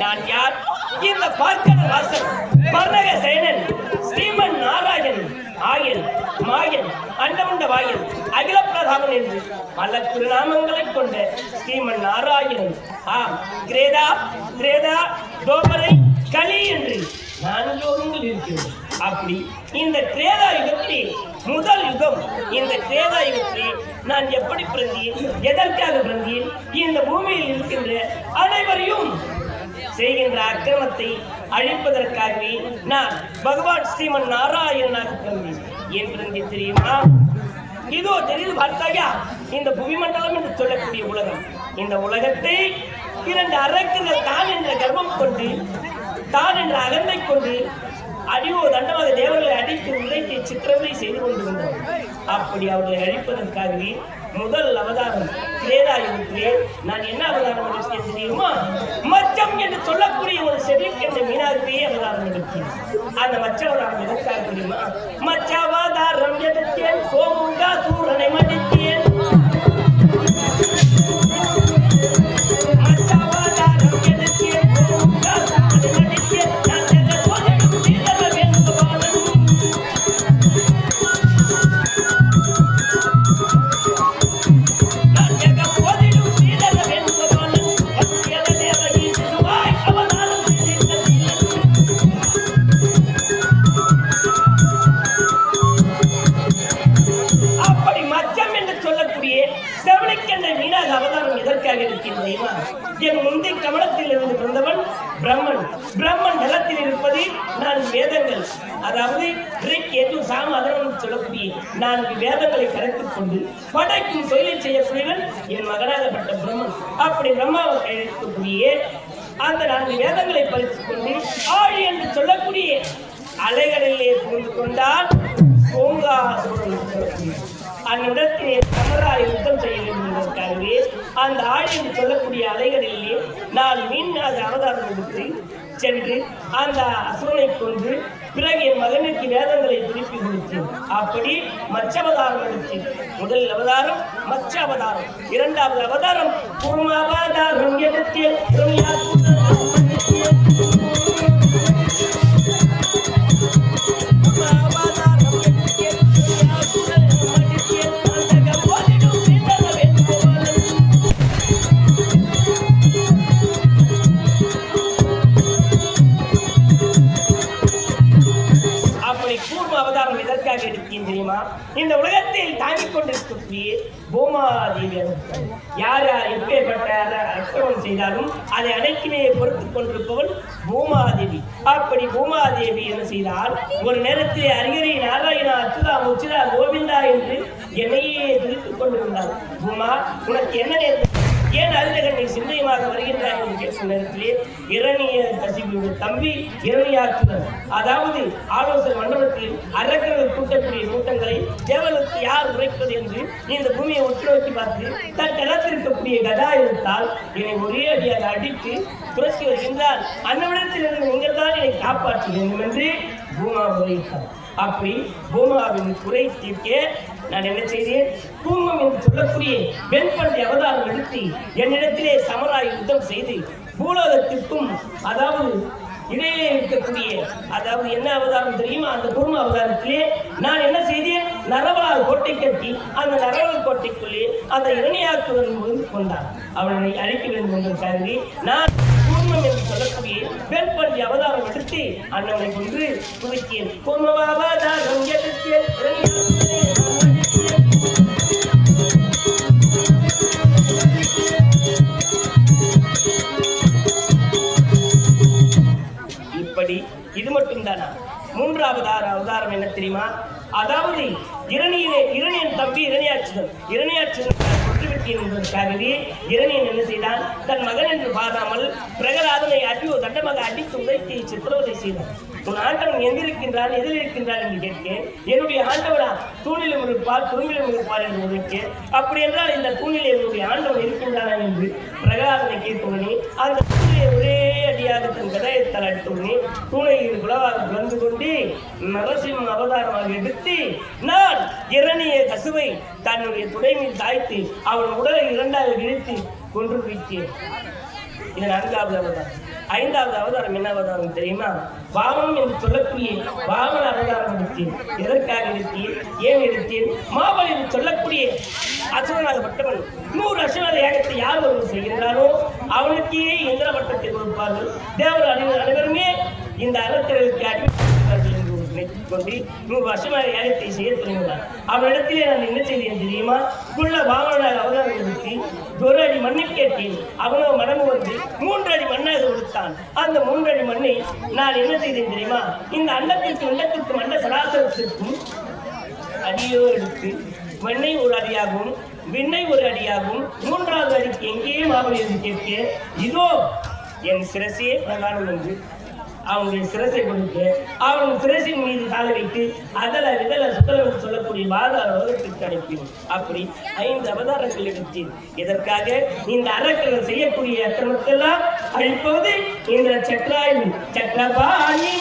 நான் யார்? இந்த பார்க்கட வாசன் பர்ணக சேனன் ஸ்ரீமன் நாராயணன் ஆயன் மாயன் அண்டமுண்ட வாயன் அகில பிரதாமன் என்று பல திருநாமங்களை கொண்ட ஸ்ரீமன் நாராயணன். கிரேதா திரேதா தோபரை கலி என்று 4 யோகங்கள் இருக்கிறது. அப்படி இந்த திரேதா யுகத்திலே முதல் யுகம். இந்த திரேதா யுகத்திலே நான் எப்படி பிறந்தேன், எதற்காக பிறந்தேன், இந்த பூமியில் இருக்கின்ற அனைவரையும் செய்கின்ற அக்கிரமத்தை அழிப்பதற்காகவே நான் பகவான் ஸ்ரீமன் நாராயணனாக பிறந்தேன். ஏன் பிறந்தேன் தெரியுமா? இதோ தெரிந்து பார்த்தாயா, இந்த புவிமண்டலம் என்று சொல்லக்கூடிய உலகம், இந்த உலகத்தை 2 அரக்கர்கள் தான் என்ற கர்வம் கொண்டு, தான் என்ற அகந்தை கொண்டு அடியோ தண்டமாக தேவர்களை அடித்து உதைத்து சித்திரவதை செய்து கொண்டிருந்தோம். அப்படி அவர்களை அழிப்பதற்காகவே முதல் அவதாரம் திரேதாயுகத்திலே நான் என்ன அவதாரம் எடுத்தேன் தெரியுமா? மச்சம் என்று சொல்லக்கூடிய ஒரு செடிக்கு என்ற மீனாகவே அவதாரம் எடுத்தேன். அந்த மச்ச அவதாரம் எதற்காக தெரியுமா? மச்ச அவதாரம் எடுத்தேன், சோமுகா சூரனை மடித்தேன். என் முந்தைய கமலத்தில் இருந்து பிறந்தவன் பிரம்மன். பிரம்மன் நிலத்தில் இருப்பது 4 வேதங்கள், அதாவது சாம அதனம் சொல்லக்கூடிய 4 வேதங்களை கரைத்துக் கொண்டு படைக்கும் தொழிலை செய்யக்கூடியவன் என் மகனாகப்பட்ட பிரம்மன். அப்படி பிரம்மாவை கரைக்கக்கூடிய அந்த 4 வேதங்களை பறித்துக் கொண்டு ஆழி என்று சொல்லக்கூடிய அலைகளிலே புரிந்து கொண்டால் அந்நிடத்திலே சமராய் யுத்தம் செய்ய வேண்டும் என்பதற்காகவே அந்த ஆழி என்று சொல்லக்கூடிய அலைகளிலே நான் மீனாக அவதாரம் எடுத்து சென்று அந்த அசுரனை கொண்டு பிறகு என் மகனுக்கு வேதங்களை திருப்பி கொடுத்தேன். அப்படி மச்சவதாரம் எடுத்தேன். முதல் அவதாரம் மச்ச அவதாரம், 2வது அவதாரம் குருமாவதாரம் எடுத்தேன். இந்த உலகத்தில் தாங்கிக் கொண்டிருக்கக்கூடிய பூமாதேவி, யார் யார் எப்பேற்பட்ட அக்கிரமம் செய்தாலும் அதை அனைத்துமே பொறுத்துக் கொண்டிருப்பவள் பூமாதேவி. அப்படி பூமாதேவி என்ன செய்தால், ஒரு நேரத்தில் அரிகரி நாராயணா அச்சுதா முச்சிதா கோவிந்தா என்று என்னையே துதித்துக் கொண்டிருந்தாள். பூமா, உனக்கு என்ன நேரம், ஏன் அருகனை சிந்தையமாக வருகின்றார் என்று கேட்கும் நேரத்திலே இரணிய கசிபுடைய தம்பி இரணியாக்குதல், அதாவது ஆலோசனை மண்டபத்தில் அரக்கர்கள் கூட்டக்கூடிய கூட்டங்களை தேவனுக்கு யார் உரைப்பது என்று இந்த பூமியை ஒட்டி நோக்கி பார்த்து தன் கரத்திருக்கக்கூடிய கதாயுதத்தால் என்னை ஒரே அடியாக அடித்து துரத்தி வருகின்றால், அன்னவிடத்திலிருந்து நீங்கள் தான் என்னை காப்பாற்ற வேண்டும் என்று பூமா உரைத்தார். அப்படி பூமாவின் குறை தீர்க்க நான் என்ன செய்தேன்? கூமம் என்று சொல்லக்கூடிய வெண்பன்றி அவதாரம் எடுத்து என்னிடத்திலே சமராய் யுத்தம் செய்து பூலோகத்திற்கும் அதாவது இடையிலே இருக்கக்கூடிய அதாவது என்ன அவதாரம் தெரியுமா? அந்த கூர்ம அவதாரத்திலே நான் என்ன செய்தேன்? நரவலால் கோட்டை கட்டி அந்த நரவல் கோட்டைக்குள்ளே அந்த இரணியாக்குவன் கொண்டான். அவனை அழிக்க வேண்டும் என்று கருதி நான் கூர்மம் என்று சொல்லக்கூடிய வெண்பன்றி அவதாரம் எடுத்து அண்ணனை கொன்று துவக்கியேன். கூர்மவாதாரம் எடுத்தேன். இது மட்டும் தானா? மூன்றாவது அவதாரம் என்ன தெரியுமா? அதாவது இரணியன் தம்பி இரணியாட்சிதன் கொன்றுவிட்டேன் என்பதற்காகவே இரணியன் என்ன செய்தான்? தன் மகன் என்று பாராமல் பிரகலாதனை தண்டமாக அடித்து உதைத்து சித்திரவதை செய்தான். உன் ஆண்டவன் எங்கிருக்கின்றான், எதில் இருக்கின்றான் என்று கேட்க, என்னுடைய ஆண்டவனா தூணிலும் இருப்பார் துரும்பிலும் இருப்பார் என்று உதைக்க, அப்படி என்றால் இந்த தூணிலே என்னுடைய ஆண்டவன் இருக்கின்றானா என்று பிரகலாதனை கேட்பவனே அந்த தூணிலே ஒரே அடியாக தன் கதாயத்தால் அடித்தவனே தூணையில் குலவாக கலந்து கொண்டு நரசிம்ம அவதாரமாக எடுத்து நான் இரணிய கசுவை தன்னுடைய துடை மீது தாய்த்து அவன் உடலை இரண்டாக இழுத்து கொன்று வைத்தேன். இது 4வது அவதாரம். 5வது அவதாரம் என்ன அவதாரம் தெரியுமா? வாமனம் என்று சொல்லக்கூடிய வாமன அவதாரம் எடுத்தேன். எதற்காக எடுத்தேன்? ஏன் எடுத்தேன்? மாபலி என்று சொல்லக்கூடிய அசுரனாகப்பட்டவன் 100 அசுரநாத யாகத்தை யார் ஒருவர் செய்கின்றானோ அவனுக்கே இந்திர பட்டத்தை கொடுப்பார்கள். தேவர் அனைவருமே இந்த அறத்திற்கு அடிமைப்படுகிறார்கள் என்று கொண்டு 100 வருஷமாக யாகத்தை செய்ய தொடங்கினார். அவனிடத்திலே நான் என்ன செய்தேன் தெரியுமா? குள்ள வாமனாக அவதாரம் எடுத்து 1 அடி மண்ணை கேட்டேன். அவனோ மனம் வந்து 3 அடி மண்ணாக கொடுத்தான். அந்த 3 அடி மண்ணை நான் என்ன செய்தேன் தெரியுமா? இந்த அண்டத்திற்கும் அண்ட சராசரத்திற்கும் அடியோ எடுத்து மண்ணை ஒரு அடியாகவும் விண்ணை ஒரு அடியாகவும் 3வது அடிக்கு எங்கேயும் மாபலி என்று கேட்க, இதோ என் சிரசையே பிரகாரம் என்று அவனுடைய சிரசை கொடுத்து அவன் சிரசின் மீது கால வைத்து அதல விதல சுத்தலம் சொல்லக்கூடிய பாதாள உலகத்திற்கு அனுப்பினோம். அப்படி 5 அவதாரங்கள் எடுத்தேன். இதற்காக இந்த அரக்கர்கள் செய்யக்கூடிய அக்கிரமத்தெல்லாம் அழிப்பது இந்த சக்கராயு சக்கரபாணி